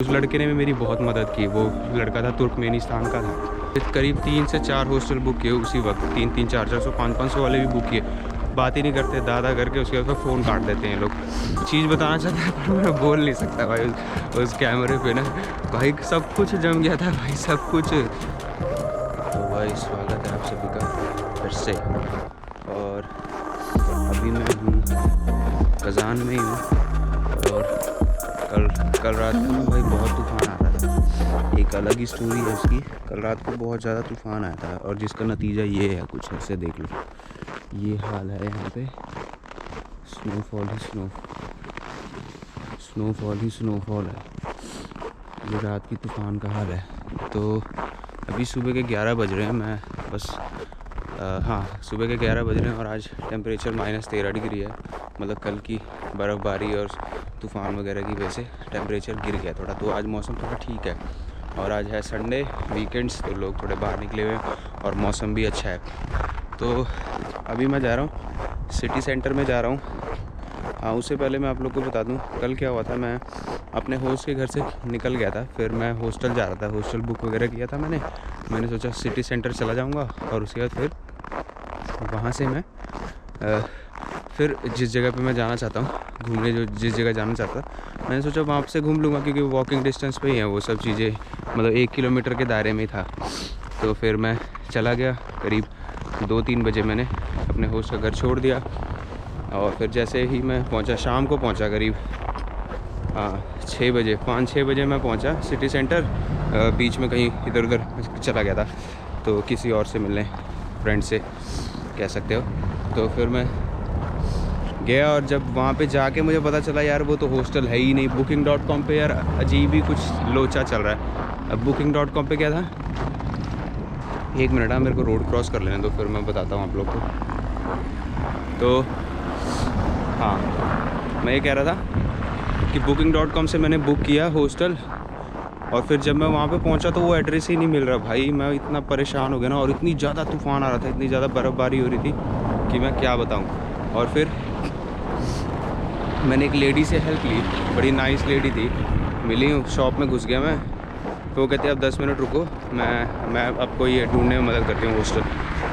उस लड़के ने भी मेरी बहुत मदद की। वो लड़का था तुर्कमेनिस्तान का था। करीब 3 से 4 हॉस्टल बुक किए उसी वक्त, 300, 400, 500 वाले भी बुक किए। बात ही नहीं करते दादा करके, उसके बाद फ़ोन काट देते हैं लोग। चीज़ बताना चाहता है पर मैं बोल नहीं सकता भाई उस कैमरे पे ना। भाई सब कुछ जम गया था भाई, सब कुछ। तो भाई स्वागत है आप सभी का फिर से। और अभी मैं हूँ कज़ान में ही हूँ। और कल रात को ना भाई बहुत तूफ़ान आ रहा था। एक अलग ही स्टोरी है उसकी। कल रात को बहुत ज़्यादा तूफ़ान आया था और जिसका नतीजा ये है, कुछ ऐसे देख लो। ये हाल है यहाँ पे। स्नोफॉल ही स्नोफॉल है। ये रात की तूफ़ान का हाल है। तो अभी सुबह के 11 बज रहे हैं। मैं बस हाँ, सुबह के 11 बज रहे हैं और आज टेम्परेचर -13 डिग्री है। मतलब कल की बर्फ़बारी और तूफ़ान वगैरह की वजह से टेम्परेचर गिर गया थोड़ा। तो आज मौसम थोड़ा ठीक है और आज है संडे, वीकेंड्स, तो लोग थोड़े बाहर निकले हुए हैं और मौसम भी अच्छा है। तो अभी मैं जा रहा हूँ सिटी सेंटर में जा रहा हूँ। हाँ, उससे पहले मैं आप लोग को बता दूँ कल क्या हुआ था। मैं अपने होस्ट के घर से निकल गया था, फिर मैं हॉस्टल जा रहा था। हॉस्टल बुक वगैरह किया था मैंने सोचा सिटी सेंटर चला जाऊँगा और उसके बाद फिर वहाँ से मैं फिर जिस जगह पे मैं जाना चाहता हूँ घूमने, जिस जगह जाना चाहता मैंने सोचा वहाँ से घूम लूँगा, क्योंकि वॉकिंग डिस्टेंस पे ही है वो सब चीज़ें। मतलब 1 किलोमीटर के दायरे में ही था। तो फिर मैं चला गया। करीब 2-3 बजे मैंने अपने होस्ट का घर छोड़ दिया और फिर जैसे ही मैं पहुँचा, शाम को पहुँचा करीब 6 बजे, 5-6 बजे मैं पहुँचा सिटी सेंटर। बीच में कहीं इधर उधर चला गया था तो किसी और से मिलने, फ्रेंड से कह सकते हो। तो फिर मैं गया और जब वहाँ पे जाके मुझे पता चला यार वो तो हॉस्टल है ही नहीं। booking.com पे यार अजीब ही कुछ लोचा चल रहा है। अब booking.com पे क्या था, 1 मिनट मेरे को रोड क्रॉस कर लेने दो फिर मैं बताता हूँ आप लोग को। तो हाँ, मैं ये कह रहा था कि booking.com से मैंने बुक किया हॉस्टल और फिर जब मैं वहाँ पे पहुँचा तो वो एड्रेस ही नहीं मिल रहा। भाई मैं इतना परेशान हो गया ना, और इतनी ज़्यादा तूफ़ान आ रहा था, इतनी ज़्यादा बर्फ़बारी हो रही थी कि मैं क्या बताऊँ। और फिर मैंने एक लेडी से हेल्प ली, बड़ी नाइस लेडी थी, मिली। शॉप में घुस गया मैं, तो वो कहते अब 10 मिनट रुको, मैं आपको ये ढूंढने में मदद करती हूँ हॉस्टल।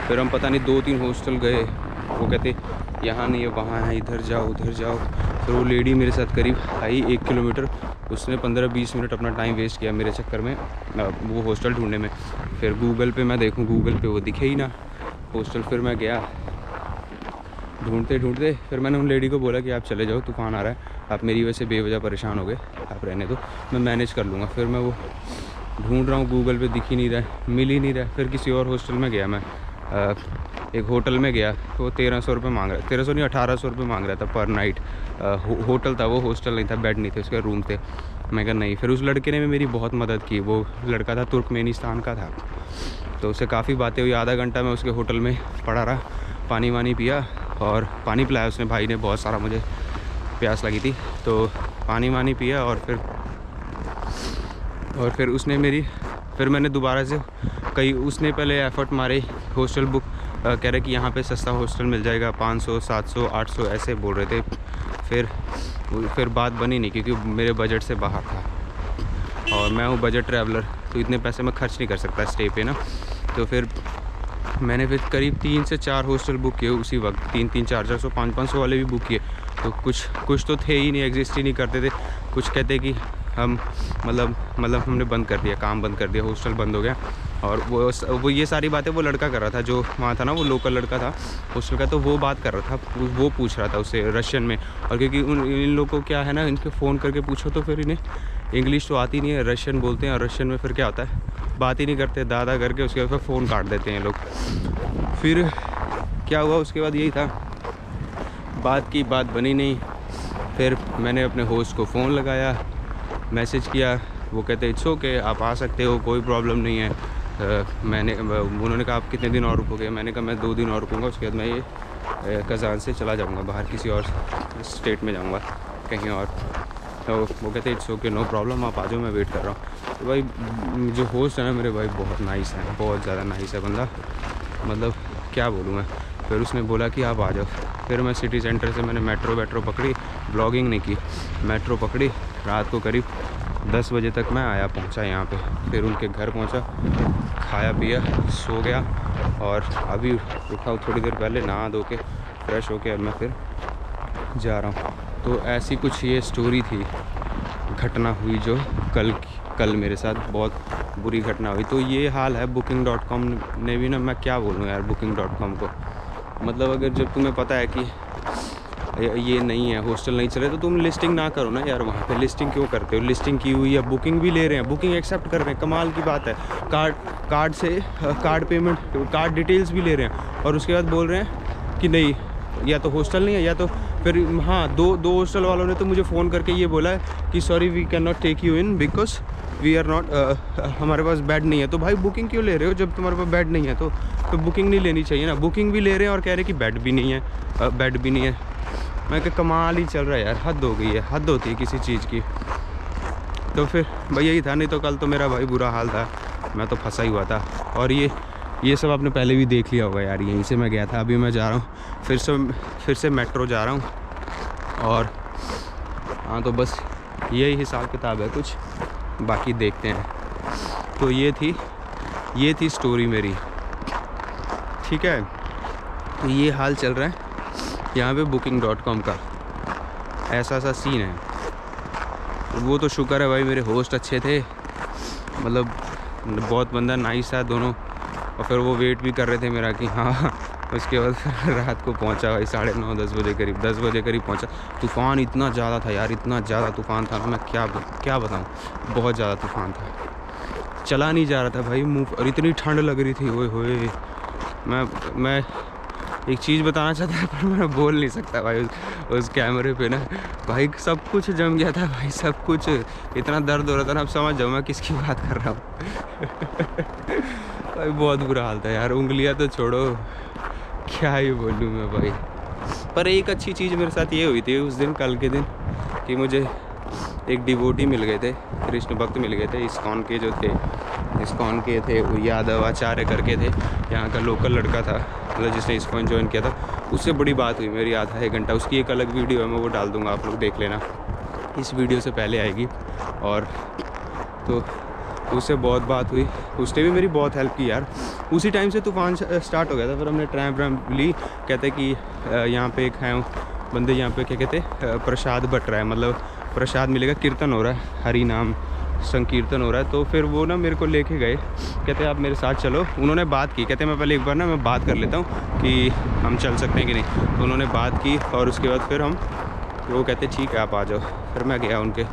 फिर हम पता नहीं 2-3 हॉस्टल गए। वो कहते यहाँ नहीं है, वहाँ है, इधर जाओ उधर जाओ। फिर वो लेडी मेरे साथ करीब आई 1 किलोमीटर। उसने 15-20 मिनट अपना टाइम वेस्ट किया मेरे चक्कर में, वो हॉस्टल ढूंढने में। फिर गूगल पे मैं देखूँ, गूगल पे वो दिखे ही ना हॉस्टल। फिर मैं गया ढूंढते फिर मैंने उन लेडी को बोला कि आप चले जाओ, तूफ़ान आ रहा है, आप मेरी वजह से बेवजह परेशान हो गए, आप रहने दो, मैं मैनेज कर लूँगा। फिर मैं वो ढूंढ रहा हूँ, गूगल पे दिख ही नहीं रहा, मिल ही नहीं रहा। फिर किसी और हॉस्टल में गया मैं, एक होटल में गया तो वो 1300 रुपये मांग रहा, 1300 नहीं 1800 रुपये मांग रहा था पर नाइट। होटल था वो, हॉस्टल नहीं था, बेड नहीं थे उसके, रूम थे। मैं कहा नहीं। फिर उस लड़के ने भी मेरी बहुत मदद की। वो लड़का था तुर्कमेनिस्तान का था, तो उससे काफ़ी बातें हुई। आधा घंटा मैं उसके होटल में पड़ा रहा, पानी वानी पिया और पानी पिलाया उसने, भाई ने बहुत सारा, मुझे प्यास लगी थी तो पानी वानी पिया। और फिर उसने फिर मैंने दोबारा से उसने पहले एफ़र्ट मारे हॉस्टल बुक, कह रहे कि यहाँ पे सस्ता हॉस्टल मिल जाएगा, 500, 700, 800 ऐसे बोल रहे थे। फिर बात बनी नहीं, क्योंकि मेरे बजट से बाहर था और मैं हूँ बजट ट्रैवलर, तो इतने पैसे मैं खर्च नहीं कर सकता स्टे पे ना। तो फिर मैंने करीब 3 से 4 हॉस्टल बुक किए उसी वक्त, 300, 400, 500 वाले भी बुक किए। तो कुछ तो थे ही नहीं, एग्जिस्ट ही नहीं करते थे। कुछ कहते कि हम मतलब हमने बंद कर दिया, काम बंद कर दिया, हॉस्टल बंद हो गया। और वो ये सारी बातें वो लड़का कर रहा था जो वहाँ था ना, वो लोकल लड़का था हॉस्टल का। तो वो बात कर रहा था, वो पूछ रहा था उससे रशियन में। और क्योंकि इन लोगों को क्या है ना, इनके फ़ोन करके पूछो तो फिर इन्हें इंग्लिश तो आती नहीं है, रशियन बोलते हैं। और रशियन में फिर क्या होता है, बात ही नहीं करते दादा करके, उसके बाद फिर फ़ोन काट देते हैं लोग। फिर क्या हुआ उसके बाद, यही था, बात बनी नहीं। फिर मैंने अपने होस्ट को फ़ोन लगाया, मैसेज किया, वो कहते इट्स ओके, आप आ सकते हो, कोई प्रॉब्लम नहीं है। उन्होंने कहा आप कितने दिन और रुकोगे, मैंने कहा मैं 2 दिन और रुकूँगा, उसके बाद मैं ये कज़ान से चला जाऊँगा बाहर, किसी और स्टेट में जाऊँगा कहीं और। तो वो कहते इट्स ओके, नो प्रॉब्लम, आप आ जाओ, मैं वेट कर रहा हूँ। तो भाई जो होस्ट है ना मेरे भाई, बहुत नाइस है, बहुत ज़्यादा नाइस है बंदा, मतलब क्या बोलूँ मैं। फिर उसने बोला कि आप आ जाओ। फिर मैं सिटी सेंटर से मैंने मेट्रो पकड़ी, ब्लॉगिंग नहीं की, मेट्रो पकड़ी। रात को करीब 10 बजे तक मैं आया पहुंचा यहाँ पे, फिर उनके घर पहुंचा, खाया पिया, सो गया और अभी उठा हूँ थोड़ी देर पहले, नहा धो के फ्रेश होके अब मैं फिर जा रहा हूँ। तो ऐसी कुछ ये स्टोरी थी, घटना हुई जो कल मेरे साथ बहुत बुरी घटना हुई। तो ये हाल है Booking.com ने भी ना, मैं क्या बोलूँ यार Booking.com को, मतलब अगर जब तुम्हें पता है कि ये नहीं है, हॉस्टल नहीं चल रहे, तो तुम लिस्टिंग ना करो ना यार। वहाँ पे लिस्टिंग क्यों करते हो? लिस्टिंग की हुई है, बुकिंग भी ले रहे हैं, बुकिंग एक्सेप्ट कर रहे हैं, कमाल की बात है। कार्ड पेमेंट, कार्ड डिटेल्स भी ले रहे हैं और उसके बाद बोल रहे हैं कि नहीं, या तो हॉस्टल नहीं है या तो फिर हाँ, दो हॉस्टल वालों ने तो मुझे फ़ोन करके ये बोला है कि sorry we can not take you in because we are not, हमारे पास बेड नहीं है। तो भाई बुकिंग क्यों ले रहे हो जब तुम्हारे पास बेड नहीं है? तो बुकिंग नहीं लेनी चाहिए ना। बुकिंग भी ले रहे हैं और कह रहे हैं कि बेड भी नहीं है, बेड भी नहीं है। मैं कहा कमाल ही चल रहा है यार, हद हो गई है, हद होती है किसी चीज़ की। तो फिर भाई यही था, नहीं तो कल तो मेरा भाई बुरा हाल था, मैं तो फंसा ही हुआ था। और ये सब आपने पहले भी देख लिया होगा यार, यहीं से मैं गया था, अभी मैं जा रहा हूँ फिर से मेट्रो जा रहा हूँ। और हाँ, तो बस यही हिसाब किताब है कुछ, बाकी देखते हैं। तो ये थी स्टोरी मेरी, ठीक है। तो ये हाल चल रहा है यहाँ पे Booking.com का, ऐसा सीन है। वो तो शुक्र है भाई, मेरे होस्ट अच्छे थे, मतलब बहुत बंदा नाइस था दोनों। और फिर वो वेट भी कर रहे थे मेरा कि हाँ। उसके बाद रात को पहुंचा भाई 9:30 10 बजे करीब, 10 बजे करीब पहुंचा। तूफ़ान इतना ज़्यादा था यार, इतना ज़्यादा तूफ़ान था ना, मैं क्या बताऊँ, बहुत ज़्यादा तूफ़ान था, चला नहीं जा रहा था भाई मुँह, और इतनी ठंड लग रही थी, ओए होए। मैं एक चीज़ बताना चाहता था पर मैं बोल नहीं सकता भाई उस कैमरे पे ना, भाई सब कुछ जम गया था भाई, सब कुछ, इतना दर्द हो रहा था ना। अब समझ जाओ मैं किसकी बात कर रहा हूँ। भाई बहुत बुरा हाल था यार, उंगलियां तो छोड़ो, क्या ही बोलूँ मैं भाई। पर एक अच्छी चीज़ मेरे साथ ये हुई थी उस दिन, कल के दिन, कि मुझे एक डिवोटी मिल गए थे, कृष्ण भक्त मिल गए थे, इस्कॉन के थे वो यादव आचार्य करके थे, यहाँ का लोकल लड़का था, मतलब जिसने इस्कॉन ज्वाइन किया था। उससे बड़ी बात हुई मेरी आधा 1 घंटा, उसकी एक अलग वीडियो है, मैं वो डाल दूँगा, आप लोग देख लेना, इस वीडियो से पहले आएगी। और तो उससे बहुत बात हुई, उसने भी मेरी बहुत हेल्प की यार। उसी टाइम से तूफ़ान स्टार्ट हो गया था, फिर हमने ट्रैम्प ली। कहते कि यहाँ पे एक हैं बंदे, यहाँ पे क्या कहते प्रसाद बट रहा है, मतलब प्रसाद मिलेगा, कीर्तन हो रहा है, हरि नाम संकीर्तन हो रहा है। तो फिर वो ना मेरे को लेके गए, कहते आप मेरे साथ चलो। उन्होंने बात की, कहते मैं पहले एक बार ना मैं बात कर लेता हूँ कि हम चल सकते हैं कि नहीं। तो उन्होंने बात की और उसके बाद फिर वो कहते ठीक है आप आ जाओ। फिर मैं गया उनके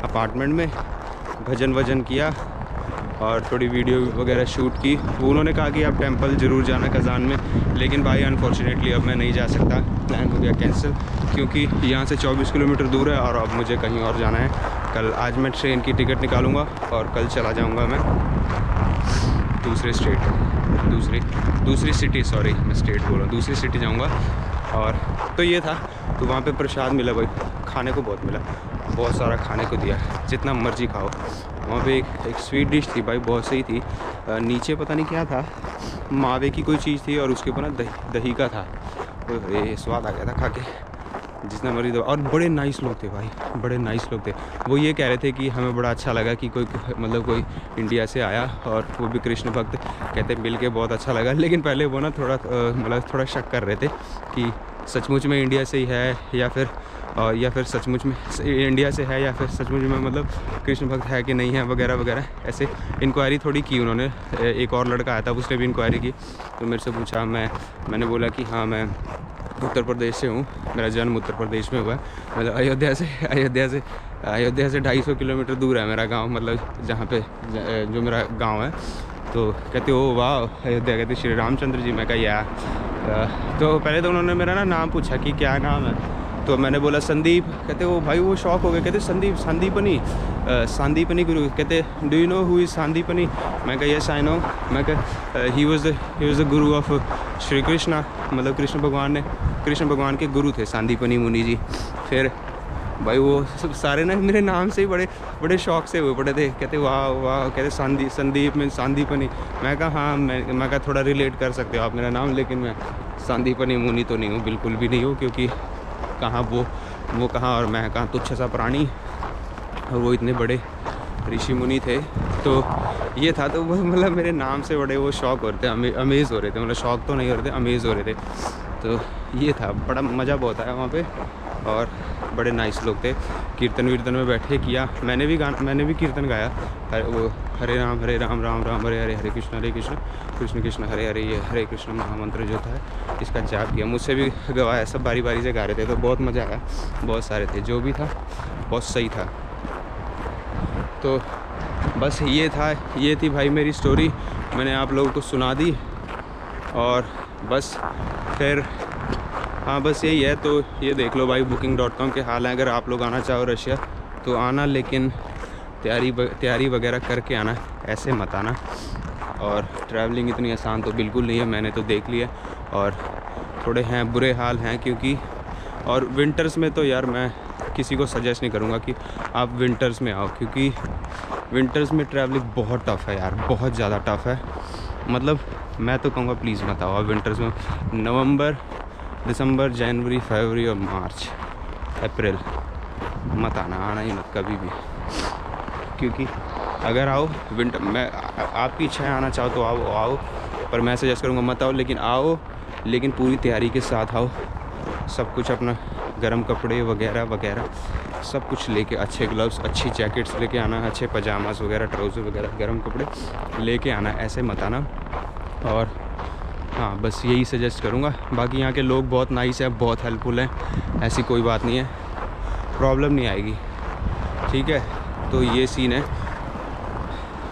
अपार्टमेंट में, भजन वजन किया और थोड़ी वीडियो वगैरह शूट की। वो उन्होंने कहा कि आप टेंपल ज़रूर जाना कज़ान में, लेकिन भाई अनफॉर्चुनेटली अब मैं नहीं जा सकता, प्लान हो गया कैंसिल, क्योंकि यहाँ से 24 किलोमीटर दूर है और अब मुझे कहीं और जाना है। आज मैं ट्रेन की टिकट निकालूंगा और कल चला जाऊंगा मैं दूसरे स्टेट, दूसरी सिटी, सॉरी मैं स्टेट बोल रहा हूँ, दूसरी सिटी जाऊंगा। और तो ये था, तो वहाँ पे प्रसाद मिला भाई, खाने को बहुत मिला, बहुत सारा खाने को दिया, जितना मर्जी खाओ। वहाँ पे एक स्वीट डिश थी भाई, बहुत सही थी, नीचे पता नहीं क्या था, मावे की कोई चीज़ थी और उसके ऊपर ना दही का था। ये स्वाद आ गया था खा के, जितना मर्जी दो। और बड़े नाइस लोग थे भाई, बड़े नाइस लोग थे। वो ये कह रहे थे कि हमें बड़ा अच्छा लगा कि कोई इंडिया से आया और वो भी कृष्ण भक्त, कहते मिल के बहुत अच्छा लगा। लेकिन पहले वो ना थोड़ा शक कर रहे थे कि सचमुच में इंडिया से ही है या फिर सचमुच में इंडिया से है, या फिर सचमुच में मतलब कृष्ण भक्त है कि नहीं है, वगैरह वगैरह, ऐसे इंक्वायरी थोड़ी की उन्होंने। एक और लड़का आया था, उसने भी इंक्वायरी की, तो मेरे से पूछा, मैंने बोला कि हाँ मैं उत्तर प्रदेश से हूँ, मेरा जन्म उत्तर प्रदेश में हुआ है, मतलब अयोध्या से 250 किलोमीटर दूर है मेरा गांव, मतलब जहाँ पे जो मेरा गांव है। तो कहते ओ वाह अयोध्या, कहते श्री रामचंद्र जी। मैं कहा यार, तो पहले तो उन्होंने मेरा ना नाम पूछा कि क्या नाम है, तो मैंने बोला संदीप। कहते वो भाई वो शौक हो गए, कहते सांदीपनी गुरु, कहते do you know who is Sandipani. मैं कहा यस आई नो। मैं कहा he was the Guru of Shri Krishna, मतलब कृष्ण भगवान के गुरु थे सांदीपनी मुनि जी। फिर भाई वो सब सारे ना मेरे नाम से ही बड़े शौक से हुए पड़े थे, कहते वाह वाह, कहते संदीप में सांदीपनी। मैं कहा हाँ, मैं कहा थोड़ा रिलेट कर सकते हो आप मेरा नाम, लेकिन मैं सांदीपनी मुनि तो नहीं हूँ, बिल्कुल भी नहीं हूँ, क्योंकि कहाँ वो कहाँ और मैं कहाँ तुच्छ सा प्राणी, और वो इतने बड़े ऋषि मुनि थे। तो ये था, तो वो मतलब मेरे नाम से बड़े वो शौक हो रहे थे, अमेज़ हो रहे थे, मतलब शौक तो नहीं हो रहे थे, अमेज़ हो रहे थे। तो ये था, बड़ा मज़ा बहुत आया वहाँ पे, और बड़े नाइस लोग थे। कीर्तन वीर्तन में बैठे किया, मैंने भी कीर्तन गाया, वो हरे राम राम राम हरे हरे, हरे कृष्ण कृष्ण कृष्ण हरे हरे, ये हरे कृष्ण महामंत्र जो था इसका जाप किया, मुझसे भी गवाया, सब बारी बारी से गा रहे थे। तो बहुत मज़ा आया, बहुत सारे थे, जो भी था बहुत सही था। तो बस ये थी भाई मेरी स्टोरी, मैंने आप लोगों को सुना दी। और बस फिर हाँ, बस यही है। तो ये देख लो भाई, booking.com के हाल हैं। अगर आप लोग आना चाहो रशिया तो आना, लेकिन तैयारी वगैरह करके आना, ऐसे मत आना। और ट्रैवलिंग इतनी आसान तो बिल्कुल नहीं है, मैंने तो देख लिया। और थोड़े हैं, बुरे हाल हैं, क्योंकि और विंटर्स में तो यार मैं किसी को सजेस्ट नहीं करूँगा कि आप विंटर्स में आओ, क्योंकि विंटर्स में ट्रैवलिंग बहुत टफ़ है यार, बहुत ज़्यादा टफ़ है। मतलब मैं तो कहूँगा प्लीज़ मत आओ आप विंटर्स में। नवंबर, दिसंबर, जनवरी, फरवरी और मार्च, अप्रैल मत आना ही मत कभी भी। क्योंकि अगर आओ विंटर में, आपकी इच्छा है आना चाहो तो आओ, पर मैं सजेस्ट करूँगा मत आओ। लेकिन आओ, लेकिन पूरी तैयारी के साथ आओ, सब कुछ अपना गर्म कपड़े वगैरह वगैरह सब कुछ लेके, अच्छे ग्लव्स, अच्छी जैकेट्स लेके आना, अच्छे पजामास वगैरह, ट्राउज़र वगैरह, गर्म कपड़े लेके आना, ऐसे मत आना। और हाँ, बस यही सजेस्ट करूँगा। बाकी यहाँ के लोग बहुत नाइस है, बहुत हेल्पफुल हैं, ऐसी कोई बात नहीं है, प्रॉब्लम नहीं आएगी, ठीक है। तो ये सीन है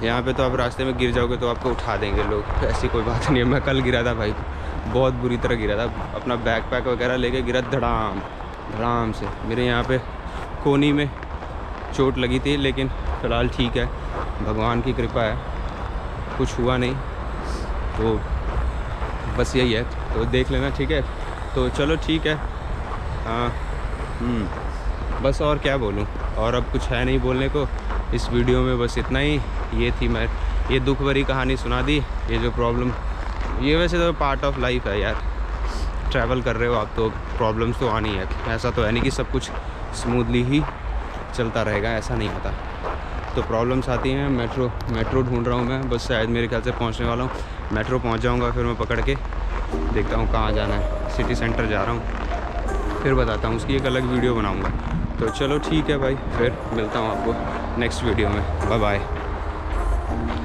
यहाँ पे। तो आप रास्ते में गिर जाओगे तो आपको उठा देंगे लोग, ऐसी कोई बात नहीं है। मैं कल गिरा था भाई, बहुत बुरी तरह गिरा था, अपना बैकपैक वगैरह लेके गिरा, धड़ाम से। मेरे यहाँ पे कोनी में चोट लगी थी, लेकिन फ़िलहाल ठीक है, भगवान की कृपा है, कुछ हुआ नहीं। तो बस यही है, तो देख लेना, ठीक है। तो चलो ठीक है। हाँ, बस और क्या बोलूँ, और अब कुछ है नहीं बोलने को इस वीडियो में, बस इतना ही। ये दुख भरी कहानी सुना दी। ये जो प्रॉब्लम, ये वैसे तो पार्ट ऑफ लाइफ है यार, ट्रैवल कर रहे हो आप तो प्रॉब्लम्स तो आनी है। ऐसा तो है नहीं कि सब कुछ स्मूथली ही चलता रहेगा, ऐसा नहीं होता, तो प्रॉब्लम्स आती हैं। मेट्रो ढूंढ रहा हूँ मैं, बस शायद मेरे ख्याल से पहुँचने वाला हूँ। मेट्रो पहुँच जाऊँगा, फिर मैं पकड़ के देखता हूँ कहाँ जाना है। सिटी सेंटर जा रहा हूँ, फिर बताता हूँ, उसकी एक अलग वीडियो बनाऊँगा। तो चलो ठीक है भाई, फिर मिलता हूँ आपको नेक्स्ट वीडियो में। Bye bye.